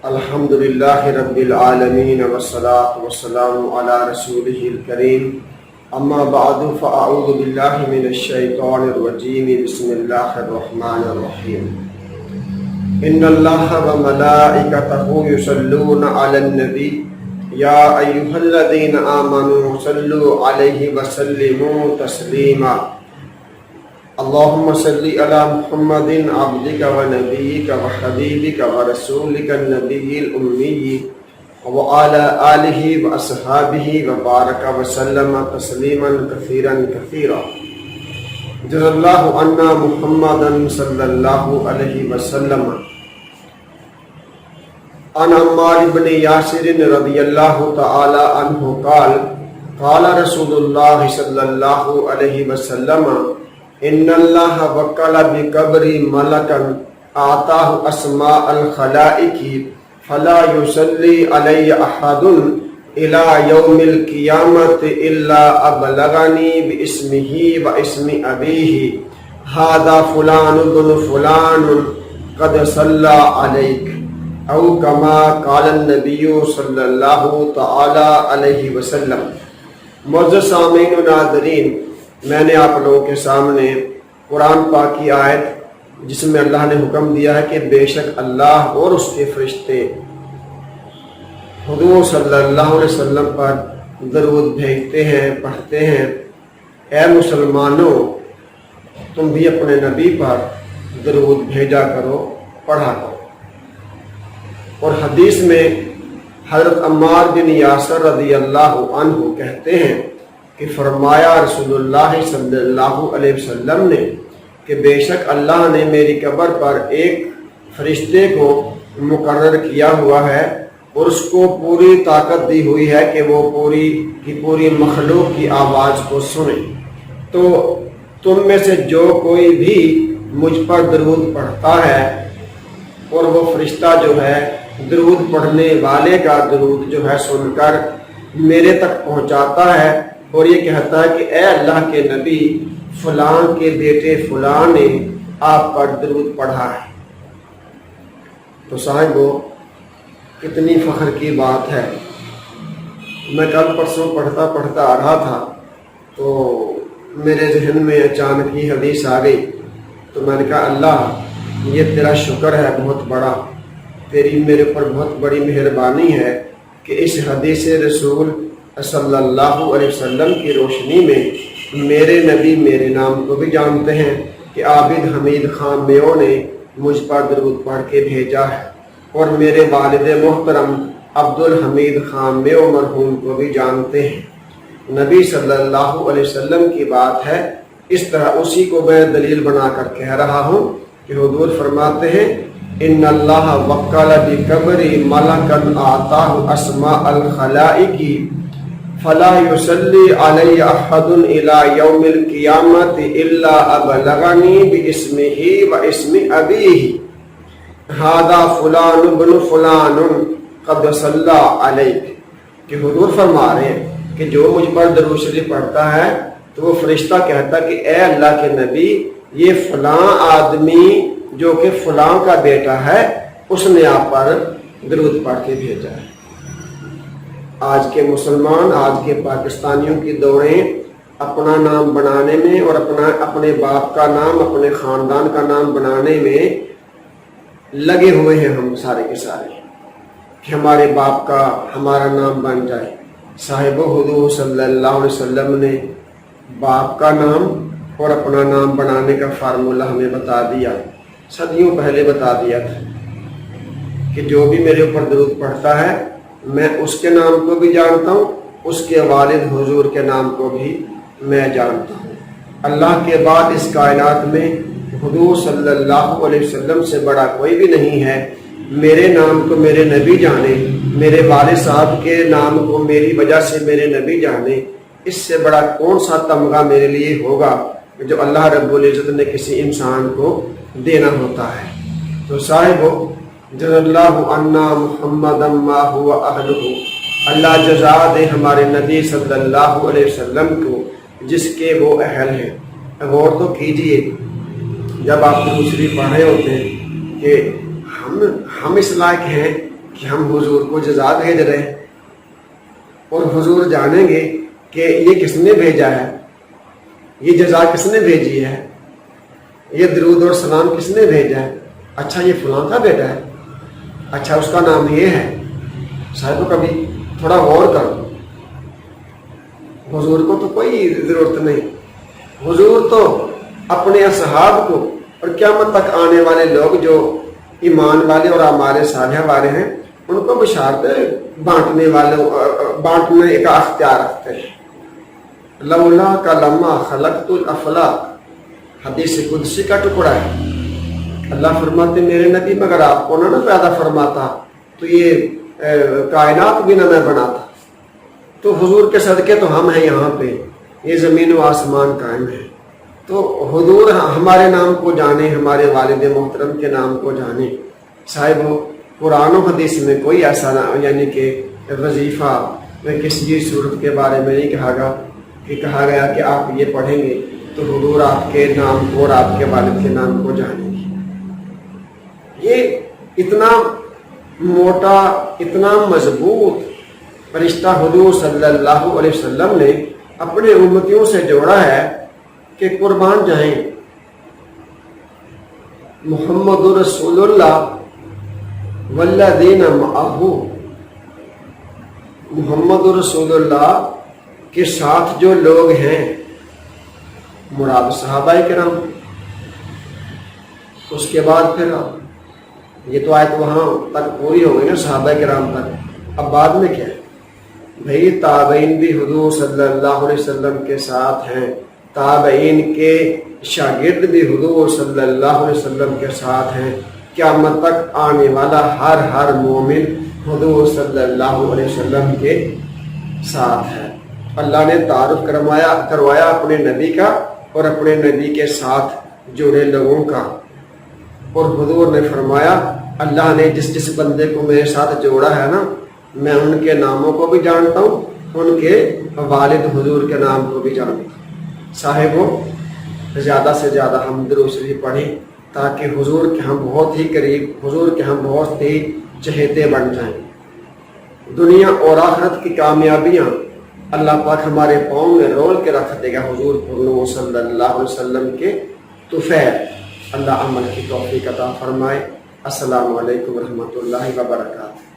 الحمد للہ رب العالمین والصلاة والسلام علی رسولہ الکریم اما بعد فاعوذ باللہ من الشیطان الرجیم بسم اللہ الرحمن الرحیم ان اللہ وملائکتہ یصلون علی النبی یا ایہا الذین آمنوا صلوا علیہ وسلموا تسلیما اللہم صلی علی محمد عبدک ونبیک وحبیبک ورسولک النبی الامی وعلی آلہ واصحابہ وبارک وسلم تسلیما کثیرا کثیرا جزا اللہ عنا محمدا صلی اللہ علیہ وسلم عن عمار بن یاسر رضی اللہ تعالی عنہ قال قال رسول اللہ صلی اللہ علیہ وسلم ان اللہ وکل بقبر ملکا آتاہ اسماء الخلائق فلا یصلی علی احد الى یوم القیامت الا ابلغنی باسمہ واسم ابیہ ھذا فلان بن فلان قد صلی علیک او کما قال النبی صلی اللہ تعالی علیہ وسلم۔ معزز سامعین و ناظرین، میں نے آپ لوگوں کے سامنے قرآن پاک کی آیت جس میں اللہ نے حکم دیا ہے کہ بے شک اللہ اور اس کے فرشتے حضور صلی اللہ علیہ وسلم پر درود بھیجتے ہیں، پڑھتے ہیں۔ اے مسلمانوں، تم بھی اپنے نبی پر درود بھیجا کرو، پڑھا کرو۔ اور حدیث میں حضرت عمار بن یاسر رضی اللہ عنہ کہتے ہیں کہ فرمایا رسول اللہ صلی اللہ علیہ وسلم نے کہ بے شک اللہ نے میری قبر پر ایک فرشتے کو مقرر کیا ہوا ہے اور اس کو پوری طاقت دی ہوئی ہے کہ وہ پوری مخلوق کی آواز کو سنے۔ تو تم میں سے جو کوئی بھی مجھ پر درود پڑھتا ہے اور وہ فرشتہ جو ہے درود پڑھنے والے کا درود جو ہے سن کر میرے تک پہنچاتا ہے اور یہ کہتا ہے کہ اے اللہ کے نبی، فلاں کے بیٹے فلاں نے آپ پر درود پڑھا ہے، تو صاحبو کتنی فخر کی بات ہے۔ میں کل پرسوں پڑھتا آ رہا تھا تو میرے ذہن میں اچانک یہ حدیث آ گئی، تو میں نے کہا اللہ یہ تیرا شکر ہے بہت بڑا، تیری میرے پر بہت بڑی مہربانی ہے کہ اس حدیث رسول صلی اللہ علیہ وسلم کی روشنی میں میرے نبی میرے نام کو بھی جانتے ہیں کہ عابد حمید خان میو نے مجھ پر درود پڑھ کے بھیجا ہے، اور میرے والد محترم عبد الحمید خان میو مرحوم کو بھی جانتے ہیں۔ نبی صلی اللہ علیہ وسلم کی بات ہے، اس طرح اسی کو میں دلیل بنا کر کہہ رہا ہوں کہ حضور فرماتے ہیں ان اللہ وکل بقبر ملکا آتاہ اسماء الخلائق فلا یصلی علی احد الی یوم القیامت الا ابلغنی باسمہ واسم ابیہ ھذا فلان بن فلان قد صلی علیک، کہ حضور فرما رہے ہیں کہ جو مجھ پر درود شریف پڑھتا ہے تو وہ فرشتہ کہتا کہ اے اللہ کے نبی، یہ فلاں آدمی جو کہ فلاں کا بیٹا ہے اس نے آپ پر درود پڑھ کے بھیجا ہے۔ آج کے مسلمان، آج کے پاکستانیوں کی دوڑیں اپنا نام بنانے میں اور اپنے باپ کا نام، اپنے خاندان کا نام بنانے میں لگے ہوئے ہیں، ہم سارے کے سارے، کہ ہمارے باپ کا ہمارا نام بن جائے۔ صاحب حضور صلی اللہ علیہ وسلم نے باپ کا نام اور اپنا نام بنانے کا فارمولہ ہمیں بتا دیا، صدیوں پہلے بتا دیا تھا کہ جو بھی میرے اوپر درود پڑھتا ہے میں اس کے نام کو بھی جانتا ہوں، اس کے والد حضور کے نام کو بھی میں جانتا ہوں۔ اللہ کے بعد اس کائنات میں حضور صلی اللہ علیہ وسلم سے بڑا کوئی بھی نہیں ہے۔ میرے نام کو میرے نبی جانے، میرے والد صاحب کے نام کو میری وجہ سے میرے نبی جانے، اس سے بڑا کون سا تمغہ میرے لیے ہوگا جو اللہ رب العزت نے کسی انسان کو دینا ہوتا ہے۔ تو صاحبو جزا اللہ عنا محمدا ما هو اہلہ، اللہ جزا دے ہمارے نبی صلی اللہ علیہ وسلم کو جس کے وہ اہل ہیں۔ غور تو کیجئے جب آپ درود شریف پڑھ رہے ہوتے ہیں کہ ہم اس لائق ہیں کہ ہم حضور کو جزا بھیج رہے ہیں، اور حضور جانیں گے کہ یہ کس نے بھیجا ہے، یہ جزا کس نے بھیجی ہے، یہ درود اور سلام کس نے بھیجا ہے، اچھا یہ فلاں کا بیٹا ہے، اچھا اس کا نام یہ ہے۔ صاحب کبھی تھوڑا غور کرو، حضور کو تو کوئی ضرورت نہیں، حضور تو اپنے اصحاب کو اور قیامت تک آنے والے لوگ جو ایمان والے اور اعمال صالحہ والے ہیں ان کو بشارتیں بانٹنے کا اختیار رکھتے ہیں۔ لولا کا لما خلقت الافلاق حدیث قدسی کا ٹکڑا ہے۔ اللہ فرماتے میرے نبی مگر آپ کو نہ پیدا فرماتا تو یہ کائنات بھی نہ میں بناتا۔ تو حضور کے صدقے تو ہم ہیں یہاں پہ، یہ زمین و آسمان قائم ہے۔ تو حضور ہمارے نام کو جانے، ہمارے والد محترم کے نام کو جانے۔ صاحب قرآن و حدیث میں کوئی ایسا یعنی کہ وظیفہ میں کسی صورت کے بارے میں نہیں کہا گیا کہ آپ یہ پڑھیں گے تو حضور آپ کے نام کو اور آپ کے والد کے نام کو جانیں گے۔ یہ اتنا موٹا، اتنا مضبوط رشتہ حضور صلی اللہ علیہ وسلم نے اپنے امتیوں سے جوڑا ہے کہ قربان جائیں۔ محمد رسول اللہ والذین معہ، محمد رسول اللہ کے ساتھ جو لوگ ہیں مراد صحابہ کرام، اس کے بعد پھر یہ تو آیت وہاں تک پوری ہو گئی نا صحابہ کرام تک، اب بعد میں کیا ہے بھائی؟ تابعین بھی حضور صلی اللہ علیہ وسلم کے ساتھ ہیں، تابعین کے شاگرد بھی حضور صلی اللہ علیہ وسلم کے ساتھ ہیں، قیامت تک آنے والا ہر مومن حضور صلی اللہ علیہ وسلم کے ساتھ ہے۔ اللہ نے تعارف کروایا اپنے نبی کا اور اپنے نبی کے ساتھ جڑے لوگوں کا، اور حضور نے فرمایا اللہ نے جس بندے کو میرے ساتھ جوڑا ہے نا، میں ان کے ناموں کو بھی جانتا ہوں، ان کے والد حضور کے نام کو بھی جانتا ہوں۔ صاحبوں زیادہ سے زیادہ ہم درود شریف پڑھیں تاکہ حضور کے ہم بہت ہی قریب، حضور کے ہم بہت ہی چہیتے بن جائیں۔ دنیا اور آخرت کی کامیابیاں اللہ پاک ہمارے پاؤں میں رول کے رکھ دے گا حضور صلی اللہ علیہ وسلم کے طفیل۔ اللہ عمل کی توفیق عطا فرمائے۔ السلام علیکم ورحمۃ اللہ وبرکاتہ۔